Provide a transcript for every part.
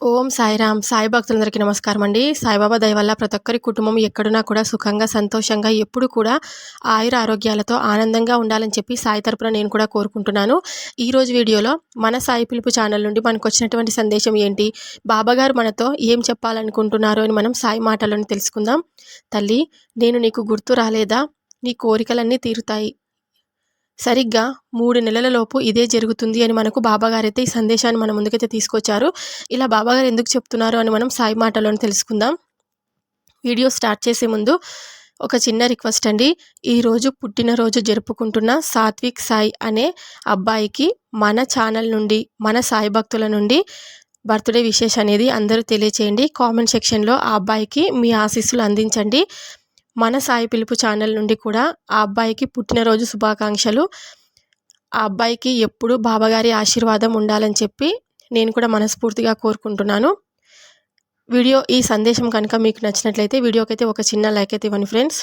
ఓం సాయిరామ్. సాయి భక్తులందరికీ నమస్కారం అండి. సాయిబాబా దయ వల్ల ప్రతి ఒక్కరి కుటుంబం ఎక్కడున్నా కూడా సుఖంగా, సంతోషంగా ఎప్పుడు కూడా ఆయుర ఆరోగ్యాలతో ఆనందంగా ఉండాలని చెప్పి సాయి తరపున నేను కూడా కోరుకుంటున్నాను. ఈరోజు వీడియోలో మన సాయి పిలుపు ఛానల్ నుండి మనకు వచ్చినటువంటి సందేశం ఏంటి, బాబాగారు మనతో ఏం చెప్పాలనుకుంటున్నారు అని మనం సాయి మాటలను తెలుసుకుందాం. తల్లి, నేను నీకు గుర్తు రాలేదా? నీ కోరికలన్నీ తీరుతాయి. సరిగ్గా 3 నెలలలోపు ఇదే జరుగుతుంది అని మనకు బాబాగారైతే ఈ సందేశాన్ని మన ముందుకైతే తీసుకొచ్చారు. ఇలా బాబాగారు ఎందుకు చెప్తున్నారు అని మనం సాయి మాటలను తెలుసుకుందాం. వీడియో స్టార్ట్ చేసే ముందు ఒక చిన్న రిక్వెస్ట్ అండి. ఈరోజు పుట్టినరోజు జరుపుకుంటున్న సాత్విక్ సాయి అనే అబ్బాయికి మన ఛానల్ నుండి, మన సాయి భక్తుల నుండి బర్త్డే విషెస్ అనేది అందరూ తెలియచేయండి. కామెంట్ సెక్షన్లో ఆ అబ్బాయికి మీ ఆశీస్సులు అందించండి. మన సాయి పిలుపు ఛానల్ నుండి కూడా ఆ అబ్బాయికి పుట్టినరోజు శుభాకాంక్షలు. ఆ అబ్బాయికి ఎప్పుడు బాబాగారి ఆశీర్వాదం ఉండాలని చెప్పి నేను కూడా మనస్ఫూర్తిగా కోరుకుంటున్నాను. ఈ సందేశం కనుక మీకు నచ్చినట్లయితే వీడియోకైతే ఒక చిన్న లైక్ అయితే ఇవ్వండి ఫ్రెండ్స్.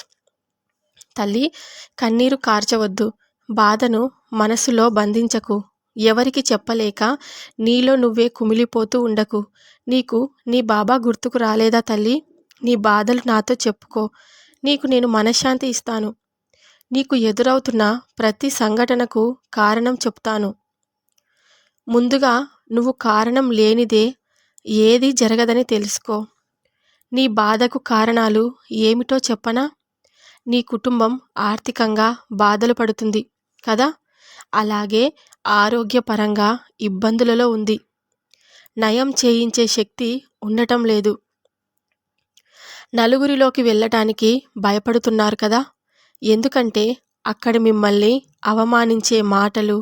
తల్లి, కన్నీరు కార్చవద్దు, బాధను మనసులో బంధించకు, ఎవరికి చెప్పలేక నీలో నువ్వే కుమిలిపోతూ ఉండకు. నీకు నీ బాబా గుర్తుకు రాలేదా తల్లి? నీ బాధలు నాతో చెప్పుకో, నీకు నేను మనశ్శాంతి ఇస్తాను. నీకు ఎదురవుతున్న ప్రతి సంఘటనకు కారణం చెప్తాను. ముందుగా నువ్వు కారణం లేనిదే ఏది జరగదని తెలుసుకో. నీ బాధకు కారణాలు ఏమిటో చెప్పనా? నీ కుటుంబం ఆర్థికంగా బాధలు పడుతుంది కదా, అలాగే ఆరోగ్యపరంగా ఇబ్బందులలో ఉంది. నయం చేయించే శక్తి ఉండటం లేదు. నలుగురిలోకి వెళ్ళటానికి భయపడుతున్నారు కదా, ఎందుకంటే అక్కడ మిమ్మల్ని అవమానించే మాటలు,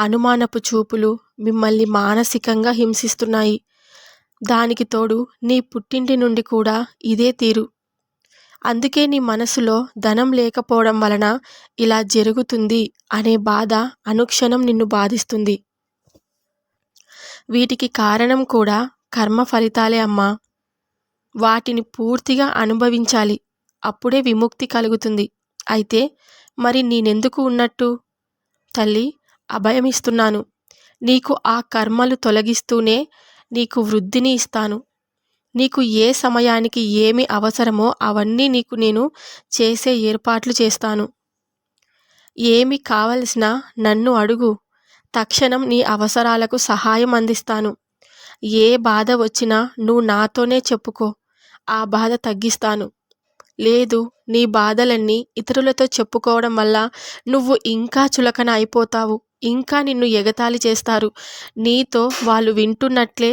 అనుమానపు చూపులు మిమ్మల్ని మానసికంగా హింసిస్తున్నాయి. దానికి తోడు నీ పుట్టింటి నుండి కూడా ఇదే తీరు. అందుకే నీ మనసులో ధనం లేకపోవడం వలన ఇలా జరుగుతుంది అనే బాధ అనుక్షణం నిన్ను బాధిస్తుంది. వీటికి కారణం కూడా కర్మ ఫలితాలే అమ్మా. వాటిని పూర్తిగా అనుభవించాలి, అప్పుడే విముక్తి కలుగుతుంది. అయితే మరి నేనెందుకు ఉన్నట్టు? తల్లి, అభయమిస్తున్నాను. నీకు ఆ కర్మలు తొలగిస్తూనే నీకు వృద్ధిని ఇస్తాను. నీకు ఏ సమయానికి ఏమి అవసరమో అవన్నీ నీకు నేను చేసే ఏర్పాట్లు చేస్తాను. ఏమి కావలసినా నన్ను అడుగు, తక్షణం నీ అవసరాలకు సహాయం అందిస్తాను. ఏ బాధ వచ్చినా నువ్వు నాతోనే చెప్పుకో, ఆ బాధ తగ్గిస్తాను. లేదు, నీ బాధలన్నీ ఇతరులతో చెప్పుకోవడం వల్ల నువ్వు ఇంకా చులకన అయిపోతావు, ఇంకా నిన్ను ఎగతాళి చేస్తారు. నీతో వాళ్ళు వింటున్నట్లే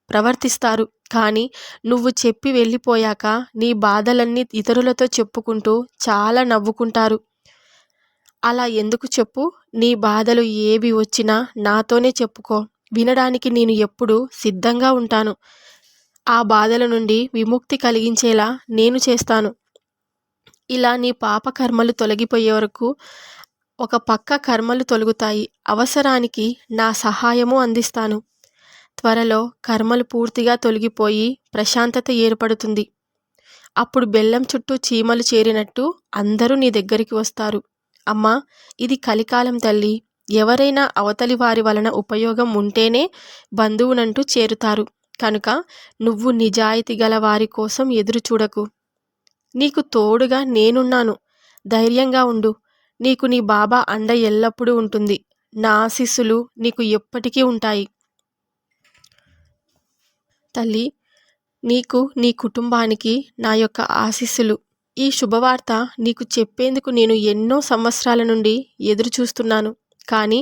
ప్రవర్తిస్తారు. కానీ నువ్వు చెప్పి వెళ్ళిపోయాక నీ బాధలన్నీ ఇతరులతో చెప్పుకుంటూ చాలా నవ్వుకుంటారు. అలా ఎందుకు చెప్పు? నీ బాధలు ఏవి వచ్చినా నాతోనే చెప్పుకో, వినడానికి నేను ఎప్పుడూ సిద్ధంగా ఉంటాను. ఆ బాధల నుండి విముక్తి కలిగించేలా నేను చేస్తాను. ఇలా నీ పాప కర్మలు తొలగిపోయే వరకు ఒక పక్క కర్మలు తొలగుతాయి. అవసరానికి నా సహాయము అందిస్తాను. త్వరలో కర్మలు పూర్తిగా తొలగిపోయి ప్రశాంతత ఏర్పడుతుంది. అప్పుడు బెల్లం చుట్టూ చీమలు చేరినట్టు అందరూ నీ దగ్గరికి వస్తారు. అమ్మా, ఇది కలికాలం తల్లి. ఎవరైనా అవతలి వారి వలన ఉపయోగం ఉంటేనే బంధువునంటూ చేరుతారు. కనుక నువ్వు నిజాయితీ గల వారి కోసం ఎదురు చూడకు. నీకు తోడుగా నేనున్నాను. ధైర్యంగా ఉండు. నీకు నీ బాబా అండ ఎల్లప్పుడూ ఉంటుంది. నా ఆశీస్సులు నీకు ఎప్పటికీ ఉంటాయి. తల్లి, నీకు, నీ కుటుంబానికి నా యొక్క ఆశీస్సులు. ఈ శుభవార్త నీకు చెప్పేందుకు నేను ఎన్నో సంవత్సరాల నుండి ఎదురు చూస్తున్నాను. కానీ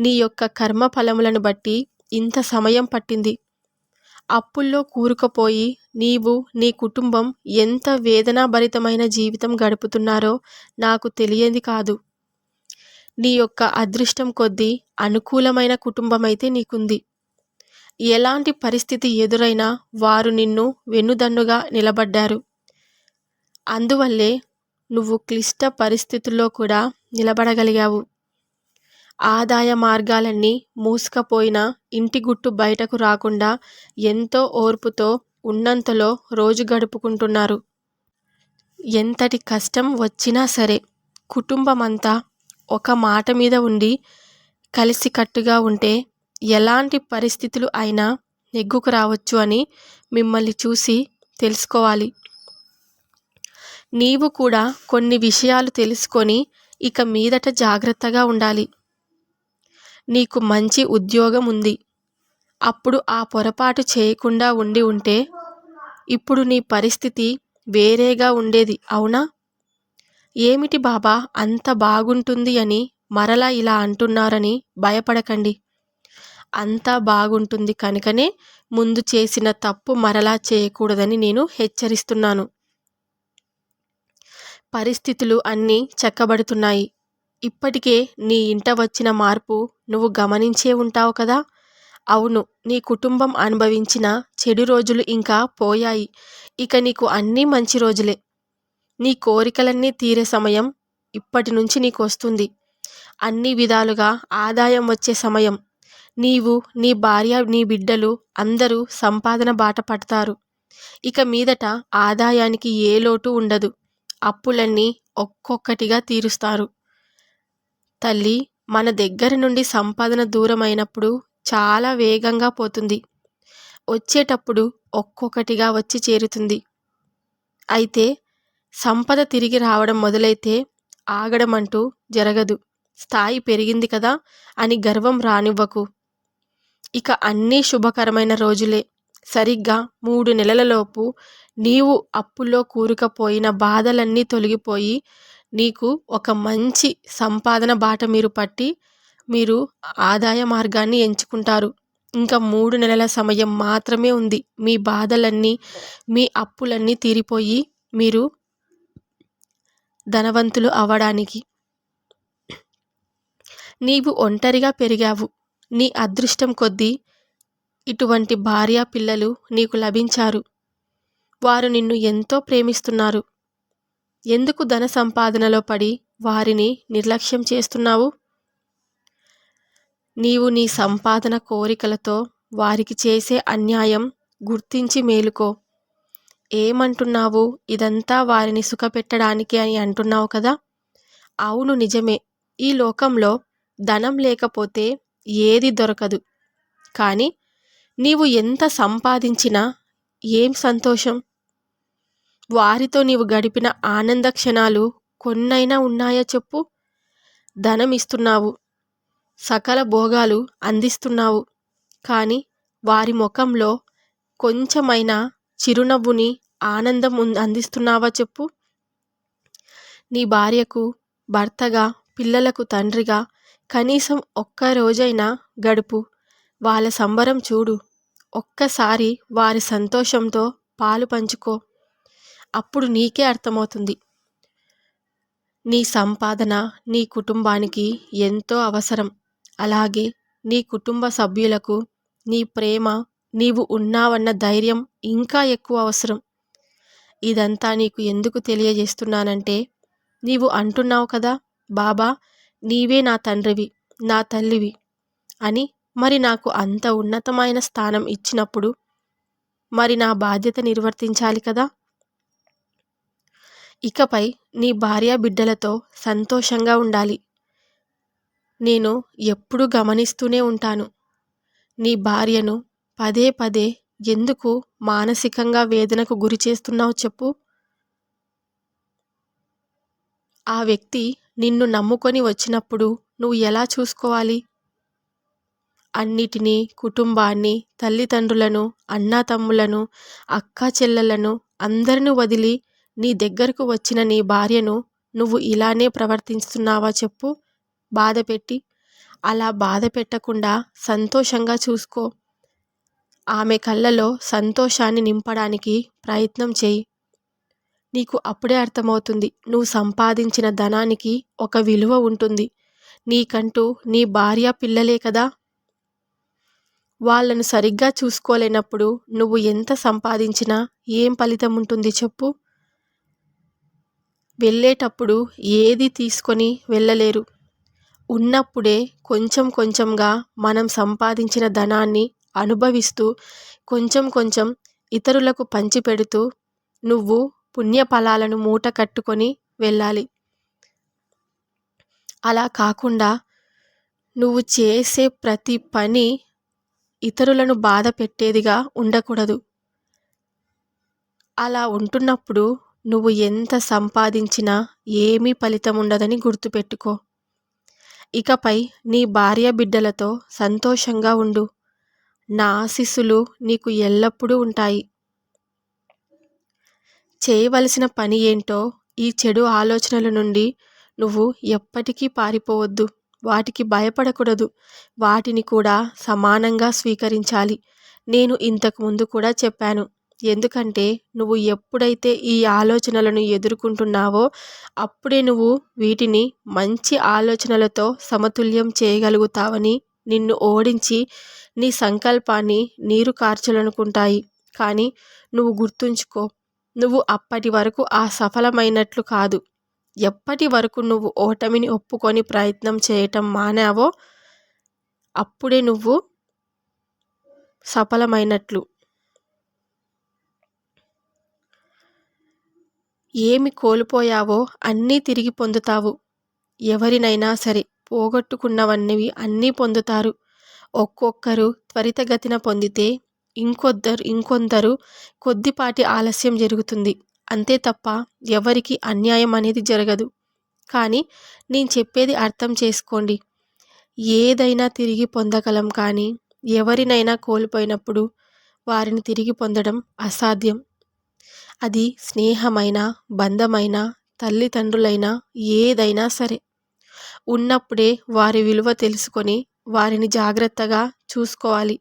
నీ యొక్క కర్మ ఫలములను బట్టి ఇంత సమయం పట్టింది. అప్పుల్లో కూరుకుపోయి నీవు, నీ కుటుంబం ఎంత వేదనాభరితమైన జీవితం గడుపుతున్నారో నాకు తెలియంది కాదు. నీ యొక్క అదృష్టం కొద్దీ అనుకూలమైన కుటుంబమైతే నీకుంది. ఎలాంటి పరిస్థితి ఎదురైనా వారు నిన్ను వెన్నుదన్నుగా నిలబడ్డారు. అందువల్లే నువ్వు క్లిష్ట పరిస్థితుల్లో కూడా నిలబడగలిగావు. ఆదాయ మార్గాలన్నీ మూసుకుపోయినా ఇంటి గుట్టు బయటకు రాకుండా ఎంతో ఓర్పుతో ఉన్నంతలో రోజు గడుపుకుంటున్నారు. ఎంతటి కష్టం వచ్చినా సరే కుటుంబమంతా ఒక మాట మీద ఉండి కలిసికట్టుగా ఉంటే ఎలాంటి పరిస్థితులు అయినా నెగ్గుకు రావచ్చు అని మిమ్మల్ని చూసి తెలుసుకోవాలి. నీవు కూడా కొన్ని విషయాలు తెలుసుకొని ఇక మీదట జాగ్రత్తగా ఉండాలి. నీకు మంచి ఉద్యోగం ఉంది. అప్పుడు ఆ పొరపాటు చేయకుండా ఉంటే ఇప్పుడు నీ పరిస్థితి వేరేగా ఉండేది, అవునా? ఏమిటి బాబా అంత బాగుంటుంది అని మరలా ఇలా అంటున్నారని భయపడకండి. అంతా బాగుంటుంది కనుకనే ముందు చేసిన తప్పు మరలా చేయకూడదని నేను హెచ్చరిస్తున్నాను. పరిస్థితులు అన్నీ చక్కబడుతున్నాయి. ఇప్పటికే నీ ఇంట వచ్చిన మార్పు నువ్వు గమనించే ఉంటావు కదా. అవును, నీ కుటుంబం అనుభవించిన చెడు రోజులు ఇంకా పోయాయి. ఇక నీకు అన్నీ మంచి రోజులే. నీ కోరికలన్నీ తీరే సమయం ఇప్పటి నుంచి నీకు వస్తుంది. అన్ని విధాలుగా ఆదాయం వచ్చే సమయం. నీవు, నీ భార్య, నీ బిడ్డలు అందరూ సంపాదన బాట పడతారు. ఇక మీదట ఆదాయానికి ఏ లోటు ఉండదు. అప్పులన్నీ ఒక్కొక్కటిగా తీరుస్తారు. తల్లి, మన దగ్గర నుండి సంపాదన దూరమైనప్పుడు చాలా వేగంగా పోతుంది. వచ్చేటప్పుడు ఒక్కొక్కటిగా వచ్చి చేరుతుంది. అయితే సంపద తిరిగి రావడం మొదలైతే ఆగడం అంటూ జరగదు. స్థాయి పెరిగింది కదా అని గర్వం రానివ్వకు. ఇక అన్నీ శుభకరమైన రోజులే. సరిగ్గా 3 నెలలలోపు నీవు అప్పుల్లో కూరుకుపోయిన బాధలన్నీ తొలగిపోయి నీకు ఒక మంచి సంపాదన బాట మీరు ఆదాయ మార్గాన్ని ఎంచుకుంటారు. ఇంకా 3 నెలల సమయం మాత్రమే ఉంది. మీ బాధలన్నీ, మీ అప్పులన్నీ తీరిపోయి మీరు ధనవంతులు అవ్వడానికి. నీవు ఒంటరిగా పెరిగావు. నీ అదృష్టం కొద్దీ ఇటువంటి భార్య పిల్లలు నీకు లభించారు. వారు నిన్ను ఎంతో ప్రేమిస్తున్నారు. ఎందుకు ధన సంపాదనలో పడి వారిని నిర్లక్ష్యం చేస్తున్నావు? నీవు నీ సంపాదన కోరికలతో వారికి చేసే అన్యాయం గుర్తించి మేలుకో. ఏమంటున్నావు? ఇదంతా వారిని సుఖపెట్టడానికి అని అంటున్నావు కదా. అవును, నిజమే. ఈ లోకంలో ధనం లేకపోతే ఏది దొరకదు. కానీ నీవు ఎంత సంపాదించినా ఏం సంతోషం? వారితో నీవు గడిపిన ఆనంద క్షణాలు కొన్నైనా ఉన్నాయా చెప్పు? ధనం ఇస్తున్నావు, సకల భోగాలు అందిస్తున్నావు, కానీ వారి ముఖంలో కొంచెమైనా చిరునవ్వుని, ఆనందం అందిస్తున్నావా చెప్పు? నీ భార్యకు భర్తగా, పిల్లలకు తండ్రిగా కనీసం ఒక్క రోజైనా గడుపు. వాళ్ళ సంబరం చూడు. ఒక్కసారి వారి సంతోషంతో పాలు పంచుకో. అప్పుడు నీకే అర్థమవుతుంది. నీ సంపాదన నీ కుటుంబానికి ఎంతో అవసరం. అలాగే నీ కుటుంబ సభ్యులకు నీ ప్రేమ, నీవు ఉన్నావన్న ధైర్యం ఇంకా ఎక్కువ అవసరం. ఇదంతా నీకు ఎందుకు తెలియజేస్తున్నానంటే, నీవు అంటున్నావు కదా, బాబా నీవే నా తండ్రివి, నా తల్లివి అని. మరి నాకు అంత ఉన్నతమైన స్థానం ఇచ్చినప్పుడు మరి నా బాధ్యత నిర్వర్తించాలి కదా. ఇకపై నీ భార్య బిడ్డలతో సంతోషంగా ఉండాలి. నేను ఎప్పుడూ గమనిస్తూనే ఉంటాను. నీ భార్యను పదే పదే ఎందుకు మానసికంగా వేదనకు గురి చేస్తున్నావు చెప్పు? ఆ వ్యక్తి నిన్ను నమ్ముకొని వచ్చినప్పుడు నువ్వు ఎలా చూసుకోవాలి? అన్నిటినీ, కుటుంబాన్ని, తల్లిదండ్రులను, అన్నాతమ్ములను, అక్కా చెల్లెలను అందరిని వదిలి నీ దగ్గరకు వచ్చిన నీ భార్యను నువ్వు ఇలానే ప్రవర్తిస్తున్నావా చెప్పు? బాధపెట్టి. అలా బాధ పెట్టకుండా సంతోషంగా చూసుకో. ఆమె కళ్ళలో సంతోషాన్ని నింపడానికి ప్రయత్నం చేయి. నీకు అప్పుడే అర్థమవుతుంది, నువ్వు సంపాదించిన ధనానికి ఒక విలువ ఉంటుంది. నీకంటూ నీ భార్య పిల్లలే కదా. వాళ్ళను సరిగ్గా చూసుకోలేనప్పుడు నువ్వు ఎంత సంపాదించినా ఏం ఫలితం ఉంటుంది చెప్పు? వెళ్ళేటప్పుడు ఏది తీసుకొని వెళ్ళలేరు. ఉన్నప్పుడే కొంచెం కొంచెంగా మనం సంపాదించిన ధనాన్ని అనుభవిస్తూ కొంచెం కొంచెం ఇతరులకు పంచిపెడుతూ నువ్వు పుణ్యఫలాలను మూట కట్టుకొని వెళ్ళాలి. అలా కాకుండా నువ్వు చేసే ప్రతి పని ఇతరులను బాధ పెట్టేదిగా ఉండకూడదు. అలా ఉంటున్నప్పుడు నువ్వు ఎంత సంపాదించినా ఏమీ ఫలితం ఉండదని గుర్తుపెట్టుకో. ఇకపై నీ భార్య బిడ్డలతో సంతోషంగా ఉండు. నా ఆశీస్సులు నీకు ఎల్లప్పుడూ ఉంటాయి. చేయవలసిన పని ఏంటో, ఈ చెడు ఆలోచనల నుండి నువ్వు ఎప్పటికీ పారిపోవద్దు. వాటికి భయపడకూడదు. వాటిని కూడా సమానంగా స్వీకరించాలి. నేను ఇంతకు ముందు కూడా చెప్పాను. ఎందుకంటే నువ్వు ఎప్పుడైతే ఈ ఆలోచనలను ఎదుర్కొంటున్నావో అప్పుడే నువ్వు వీటిని మంచి ఆలోచనలతో సమతుల్యం చేయగలుగుతావని, నిన్ను ఓడించి నీ సంకల్పాన్ని నీరు కార్చాలనుకుంటాయి. కానీ నువ్వు గుర్తుంచుకో, నువ్వు అప్పటి వరకు ఆ సఫలమైనట్లు కాదు. ఎప్పటి వరకు నువ్వు ఓటమిని ఒప్పుకొని ప్రయత్నం చేయటం మానావో అప్పుడే నువ్వు సఫలమైనట్లు. ఏమి కోల్పోయావో అన్నీ తిరిగి పొందుతావు. ఎవరినైనా సరే పోగొట్టుకున్నవన్నీ అన్నీ పొందుతారు. ఒక్కొక్కరు త్వరితగతిన పొందితే ఇంకొందరు కొద్దిపాటి ఆలస్యం జరుగుతుంది. అంతే తప్ప ఎవరికి అన్యాయం అనేది జరగదు. కానీ నేను చెప్పేది అర్థం చేసుకోండి. ఏదైనా తిరిగి పొందగలం, కానీ ఎవరినైనా కోల్పోయినప్పుడు వారిని తిరిగి పొందడం అసాధ్యం. అది స్నేహమైనా, బంధమైనా, తల్లిదండ్రులైనా, ఏదైనా సరే. ఉన్నప్పుడే వారి విలువ తెలుసుకొని వారిని జాగ్రత్తగా చూసుకోవాలి.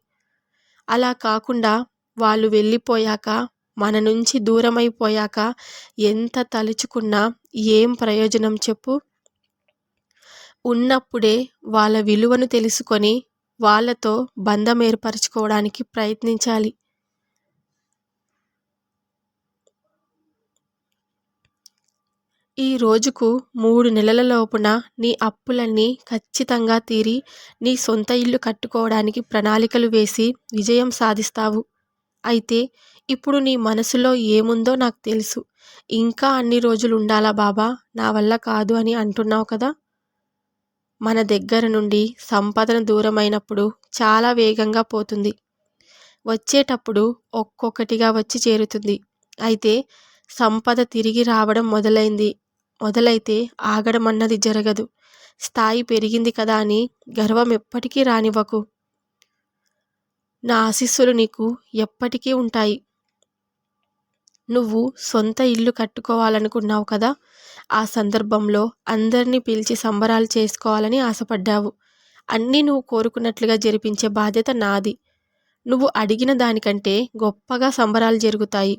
అలా కాకుండా వాళ్ళు వెళ్ళిపోయాక, మన నుంచి దూరమైపోయాక ఎంత తలుచుకున్నా ఏం ప్రయోజనం చెప్పు? ఉన్నప్పుడే వాళ్ళ విలువను తెలుసుకొని వాళ్ళతో బంధం ఏర్పరచుకోవడానికి ప్రయత్నించాలి. ఈ రోజుకు 3 నెలల లోపున నీ అప్పులన్నీ ఖచ్చితంగా తీరి నీ సొంత ఇల్లు కట్టుకోవడానికి ప్రణాళికలు వేసి విజయం సాధిస్తావు. అయితే ఇప్పుడు నీ మనసులో ఏముందో నాకు తెలుసు. ఇంకా అన్ని రోజులు ఉండాలా బాబా, నా వల్ల కాదు అని అంటున్నావు కదా. మన దగ్గర నుండి సంపాదన దూరమైనప్పుడు చాలా వేగంగా పోతుంది. వచ్చేటప్పుడు ఒక్కొక్కటిగా వచ్చి చేరుతుంది. అయితే సంపద తిరిగి రావడం మొదలైతే ఆగడం అన్నది జరగదు. స్థాయి పెరిగింది కదా అని గర్వం ఎప్పటికీ రానివ్వకు. నా ఆశీస్సులు నీకు ఎప్పటికీ ఉంటాయి. నువ్వు సొంత ఇల్లు కట్టుకోవాలనుకున్నావు కదా. ఆ సందర్భంలో అందరినీ పిలిచి సంబరాలు చేసుకోవాలని ఆశపడ్డావు. అన్నీ నువ్వు కోరుకున్నట్లుగా జరిపించే బాధ్యత నాది. నువ్వు అడిగిన దానికంటే గొప్పగా సంబరాలు జరుగుతాయి.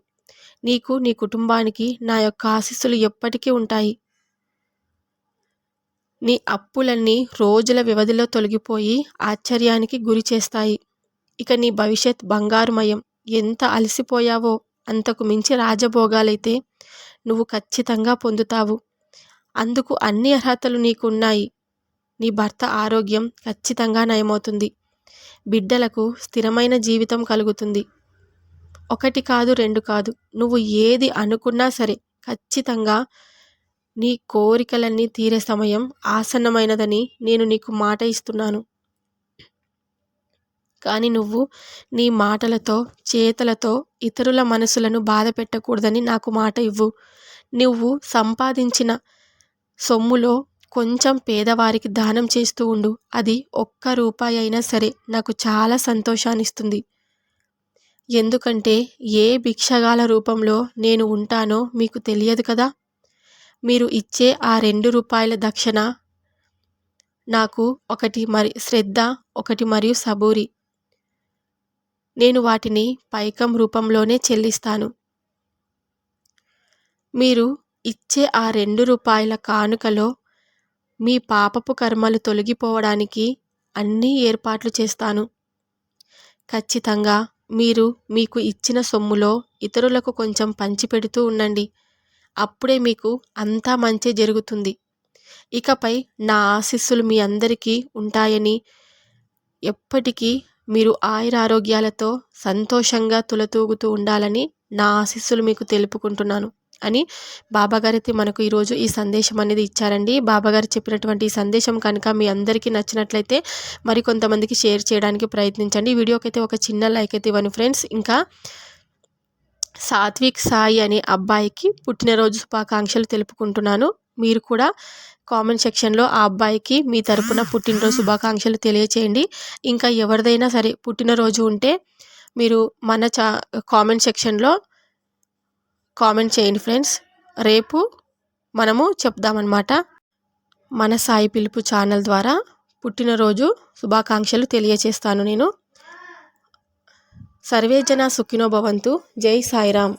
నీకు, నీ కుటుంబానికి నా యొక్క ఆశీస్సులు ఎప్పటికీ ఉంటాయి. నీ అప్పులన్నీ రోజుల వ్యవధిలో తొలగిపోయి ఆశ్చర్యానికి గురి చేస్తాయి. ఇక నీ భవిష్యత్ బంగారుమయం. ఎంత అలసిపోయావో అంతకు మించి రాజభోగాలైతే నువ్వు ఖచ్చితంగా పొందుతావు. అందుకు అన్ని అర్హతలు నీకున్నాయి. నీ భర్త ఆరోగ్యం ఖచ్చితంగా నయమవుతుంది. బిడ్డలకు స్థిరమైన జీవితం కలుగుతుంది. 1 కాదు, 2 కాదు, నువ్వు ఏది అనుకున్నా సరే ఖచ్చితంగా నీ కోరికలన్నీ తీరే సమయం ఆసన్నమైనదని నేను నీకు మాట ఇస్తున్నాను. కానీ నువ్వు నీ మాటలతో, చేతలతో ఇతరుల మనసులను బాధ పెట్టకూడదని నాకు మాట ఇవ్వు. నువ్వు సంపాదించిన సొమ్ములో కొంచెం పేదవారికి దానం చేస్తూ ఉండు. అది 1 రూపాయి అయినా సరే నాకు చాలా సంతోషాన్నిస్తుంది. ఎందుకంటే ఏ భిక్షగాల రూపంలో నేను ఉంటానో మీకు తెలియదు కదా. మీరు ఇచ్చే ఆ 2 రూపాయల దక్షిణ నాకు ఒకటి శ్రద్ధ, ఒకటి మరియు సబూరి. నేను వాటిని పైకం రూపంలోనే చెల్లిస్తాను. మీరు ఇచ్చే ఆ 2 రూపాయల కానుకలో మీ పాపపు కర్మలు తొలగిపోవడానికి అన్ని ఏర్పాట్లు చేస్తాను. ఖచ్చితంగా మీరు మీకు ఇచ్చిన సొమ్ములో ఇతరులకు కొంచెం పంచిపెడుతూ ఉండండి. అప్పుడే మీకు అంతా మంచి జరుగుతుంది. ఇకపై నా ఆశీస్సులు మీ అందరికీ ఉంటాయని, ఎప్పటికీ మీరు ఆయురారోగ్యాలతో సంతోషంగా తులతూగుతూ ఉండాలని నా ఆశీస్సులు మీకు తెలుపుకుంటున్నాను. అని బాబాగారైతే మనకు ఈరోజు ఈ సందేశం అనేది ఇచ్చారండి. బాబాగారు చెప్పినటువంటి ఈ సందేశం కనుక మీ అందరికీ నచ్చినట్లయితే మరి కొంతమందికి షేర్ చేయడానికి ప్రయత్నించండి. వీడియోకి అయితే ఒక చిన్న లైక్ అయితే ఇవ్వండి ఫ్రెండ్స్. ఇంకా సాత్విక్ సాయి అనే అబ్బాయికి పుట్టినరోజు శుభాకాంక్షలు తెలుపుకుంటున్నాను. మీరు కూడా కామెంట్ సెక్షన్లో ఆ అబ్బాయికి మీ తరపున పుట్టినరోజు శుభాకాంక్షలు తెలియచేయండి. ఇంకా ఎవరిదైనా సరే పుట్టినరోజు ఉంటే మీరు మన కామెంట్ సెక్షన్లో కామెంట్ చేయండి ఫ్రెండ్స్. రేపు మనము చెప్దామన్నమాట. మన సాయి పిలుపు ఛానల్ ద్వారా పుట్టినరోజు శుభాకాంక్షలు తెలియచేస్తాను నేను. సర్వే జన సుఖినో భవంతు. జై సాయిరామ్.